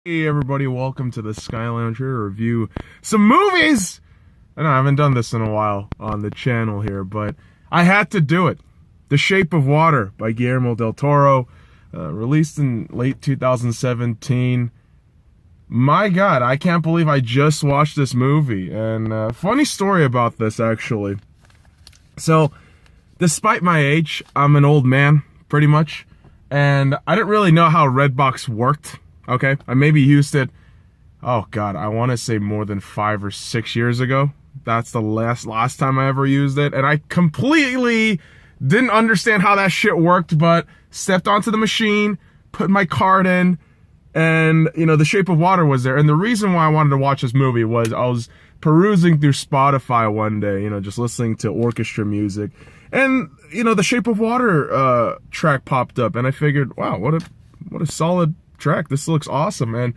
Hey everybody, welcome to the SkyLounge here to review some movies! I know I haven't done this in a while on the channel here, but I had to do it. The Shape of Water by Guillermo del Toro, released in late 2017. My God, I can't believe I just watched this movie. And funny story about this, actually. So, despite my age, I'm an old man, pretty much. And I didn't really know how Redbox worked. Okay, I maybe used it, oh God, I want to say more than 5 or 6 years ago. That's the last time I ever used it. And I completely didn't understand how that shit worked, but stepped onto the machine, put my card in, and, you know, The Shape of Water was there. And the reason why I wanted to watch this movie was I was perusing through Spotify one day, you know, just listening to orchestra music. And, you know, The Shape of Water track popped up, and I figured, wow, what a solid track. This looks awesome. And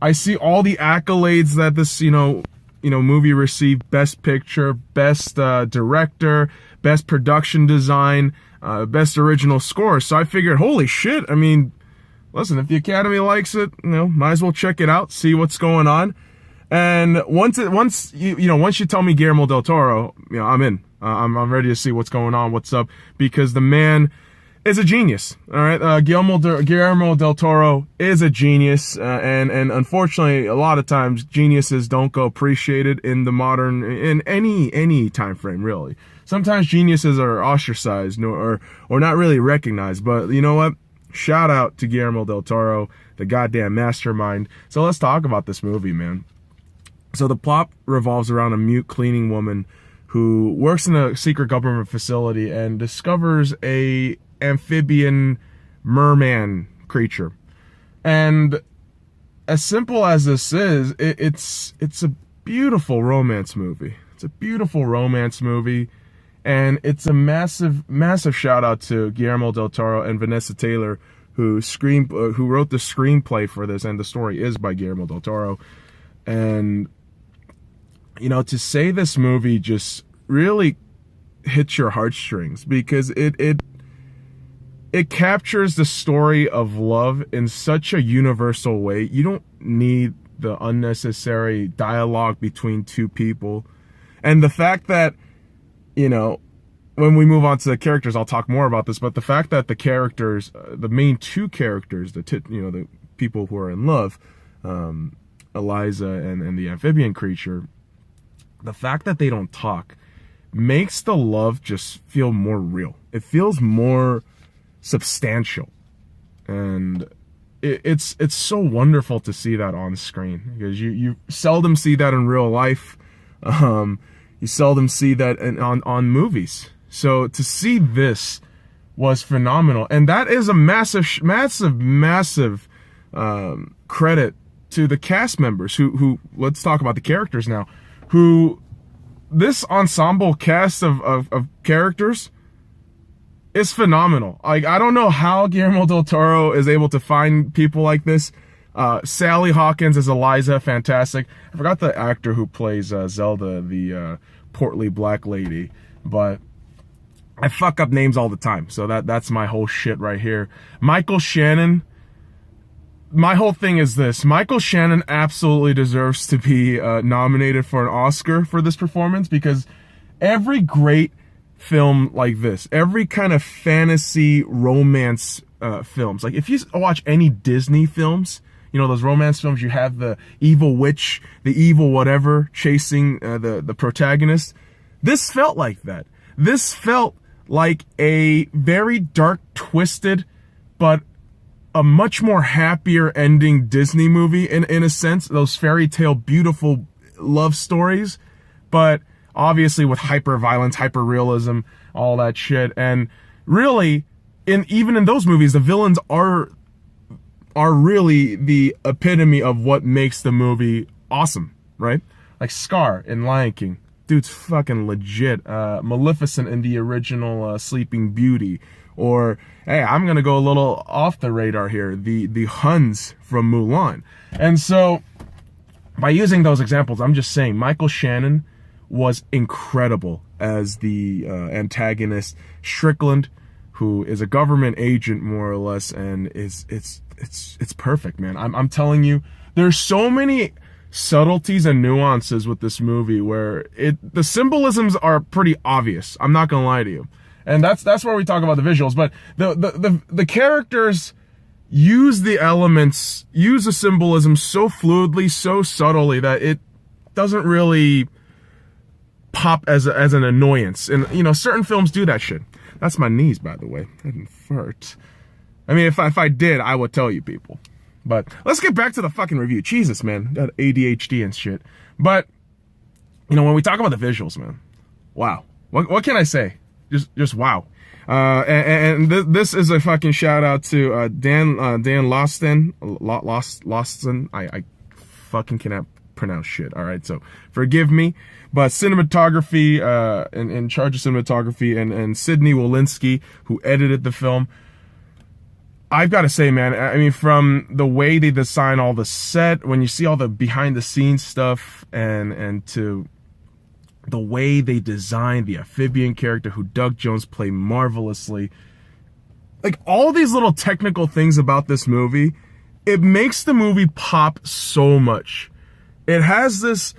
I see all the accolades that this, you know, movie received: Best Picture, Best Director, Best Production Design, Best Original Score. So I figured, holy shit, I mean, listen, if the Academy likes it, you know, might as well check it out, see what's going on. And once you tell me Guillermo del Toro, you know, I'm in. I'm ready to see what's going on, what's up, because the man is a genius. All right, Guillermo del Toro is a genius, and unfortunately, a lot of times geniuses don't go appreciated in any time frame, really. Sometimes geniuses are ostracized or not really recognized. But you know what? Shout out to Guillermo del Toro, the goddamn mastermind. So let's talk about this movie, man. So the plot revolves around a mute cleaning woman who works in a secret government facility and discovers a amphibian merman creature. And as simple as this is, it's a beautiful romance movie. It's a beautiful romance movie, and it's a massive shout out to Guillermo del Toro and Vanessa Taylor, who wrote the screenplay for this, and the story is by Guillermo del Toro. And you know, to say this movie just really hits your heartstrings, because it captures the story of love in such a universal way. You don't need the unnecessary dialogue between two people. And the fact that, you know, when we move on to the characters, I'll talk more about this, but the fact that the characters, the main two characters, the people who are in love, Eliza and the amphibian creature, the fact that they don't talk makes the love just feel more real. It feels more substantial, and it's so wonderful to see that on screen, because you seldom see that in real life. You seldom see that on movies. So to see this was phenomenal, and that is a massive credit to the cast members who let's talk about the characters now, who this ensemble cast of characters is phenomenal. Like, I don't know how Guillermo del Toro is able to find people like this. Sally Hawkins as Eliza, fantastic. I forgot the actor who plays Zelda, the portly black lady, but I fuck up names all the time, so that's my whole shit right here. Michael Shannon. My whole thing is this: Michael Shannon absolutely deserves to be nominated for an Oscar for this performance, because every great film like this, every kind of fantasy romance films, like if you watch any Disney films, you know, those romance films, you have the evil witch, the evil whatever chasing the protagonist. This felt like that. This felt like a very dark, twisted, but a much more happier ending Disney movie in a sense. Those fairy tale beautiful love stories, but obviously with hyper violence, hyper realism, all that shit. And really, even in those movies, the villains are really the epitome of what makes the movie awesome, right? Like Scar in Lion King, dude's fucking legit. Maleficent in the original Sleeping Beauty. Or, hey, I'm gonna go a little off the radar here, the Huns from Mulan. And so, by using those examples, I'm just saying Michael Shannon was incredible as the antagonist, Strickland, who is a government agent more or less, and it's perfect, man. I'm telling you, There's so many subtleties and nuances with this movie where the symbolisms are pretty obvious. I'm not gonna lie to you. And that's where we talk about the visuals, but the characters use the elements, use the symbolism so fluidly, so subtly that it doesn't really pop as an annoyance. And you know, certain films do that shit. That's my knees, by the way. I didn't fart. I mean, if I did, I would tell you people. But let's get back to the fucking review. Jesus, man, got ADHD and shit. But you know, when we talk about the visuals, man, wow. What can I say? Just wow. This is a fucking shout out to Dan Loston. I fucking cannot pronounce shit. All right, so forgive me. But cinematography, in charge of cinematography, and Sydney Wolinski, who edited the film. I've got to say, man, I mean, from the way they design all the set, when you see all the behind the scenes stuff, and to the way they design the amphibian character who Doug Jones played marvelously, like all these little technical things about this movie, it makes the movie pop so much. It has this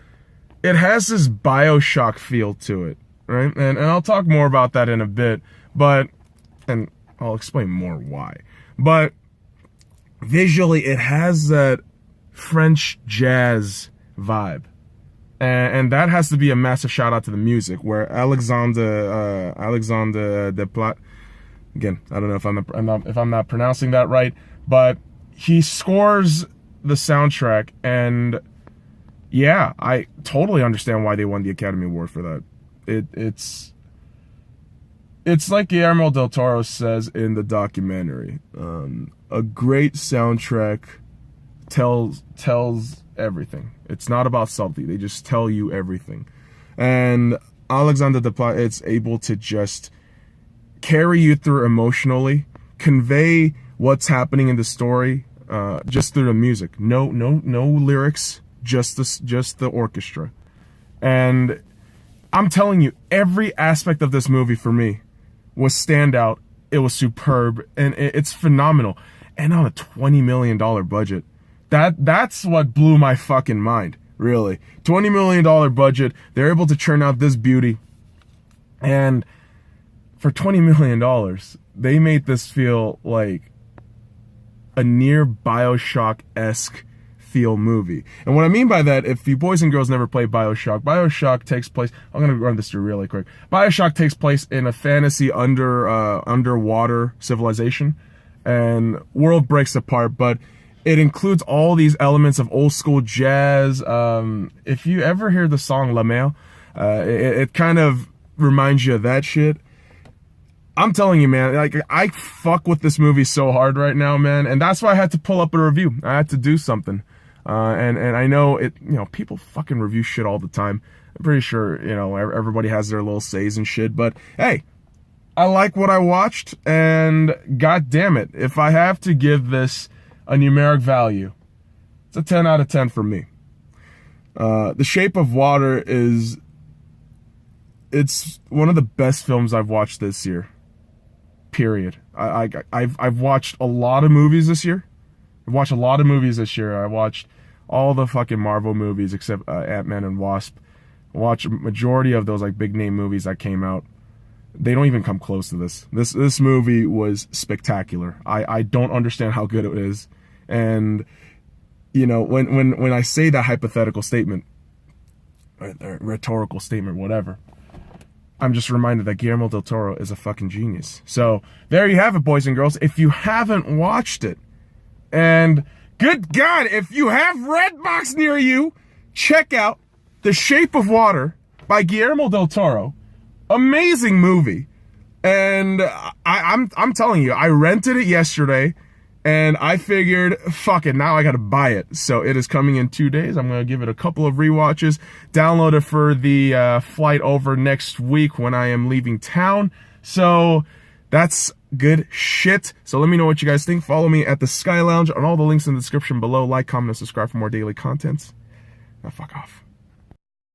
BioShock feel to it, right? And I'll talk more about that in a bit, and I'll explain more why. But visually, it has that French jazz vibe. And that has to be a massive shout out to the music, where Alexandre Desplat, again, I don't know if I'm not pronouncing that right, but he scores the soundtrack, and yeah, I totally understand why they won the Academy Award for that. It's like Guillermo del Toro says in the documentary, a great soundtrack tells everything. It's not about subtlety. They just tell you everything. And Alexandre Desplat, it's able to just carry you through emotionally, convey what's happening in the story, just through the music. No lyrics, just the orchestra. And I'm telling you, every aspect of this movie for me was standout. It was superb, and it's phenomenal. And on a $20 million budget. That's what blew my fucking mind, really. $20 million budget, they're able to churn out this beauty. And for $20 million, they made this feel like a near BioShock-esque feel movie. And what I mean by that, if you boys and girls never played BioShock takes place, I'm gonna run this through really quick. BioShock takes place in a fantasy underwater civilization, and world breaks apart, but it includes all these elements of old school jazz. If you ever hear the song La Mer, it kind of reminds you of that shit. I'm telling you, man, like, I fuck with this movie so hard right now, man, and that's why I had to pull up a review. I had to do something. And I know people fucking review shit all the time. I'm pretty sure, everybody has their little says and shit, but hey, I like what I watched, and god damn it, if I have to give this a numeric value, it's a 10 out of 10 for me. The Shape of Water it's one of the best films I've watched this year. Period. I've watched a lot of movies this year. I watched all the fucking Marvel movies except Ant-Man and Wasp. I watched a majority of those like big name movies that came out. They don't even come close to this. This movie was spectacular. I don't understand how good it is. And when I say that hypothetical statement, or rhetorical statement, whatever, I'm just reminded that Guillermo del Toro is a fucking genius. So there you have it, boys and girls. If you haven't watched it, and good God, if you have Redbox near you, check out The Shape of Water by Guillermo del Toro. Amazing movie. And I'm telling you, I rented it yesterday, and I figured, fuck it, now I gotta buy it. So it is coming in 2 days. I'm gonna give it a couple of rewatches, download it for the flight over next week when I am leaving town. So that's good shit. So let me know what you guys think. Follow me at the Sky Lounge on all the links in the description below. Like, comment, and subscribe for more daily content. Now fuck off.